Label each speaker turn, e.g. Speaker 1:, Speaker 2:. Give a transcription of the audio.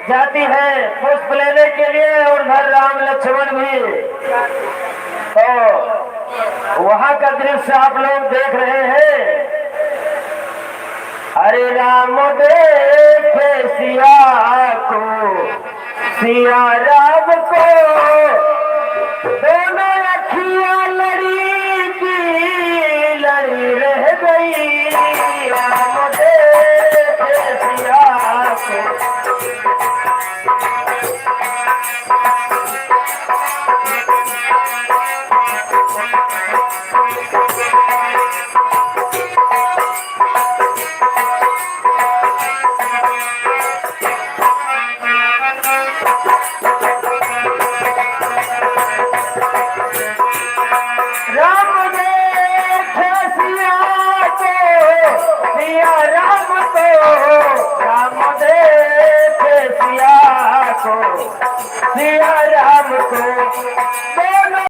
Speaker 1: जाती है पुष्प लेने के लिए और घर राम लक्ष्मण भी। तो वहां का दृश्य आप लोग देख रहे हैं। हरे राम देखे सिया को, सिया राम को, दोनों अखियां लड़ी की लड़ी रह गई। राम देखे सिया को, राम देखे सिया को, सिया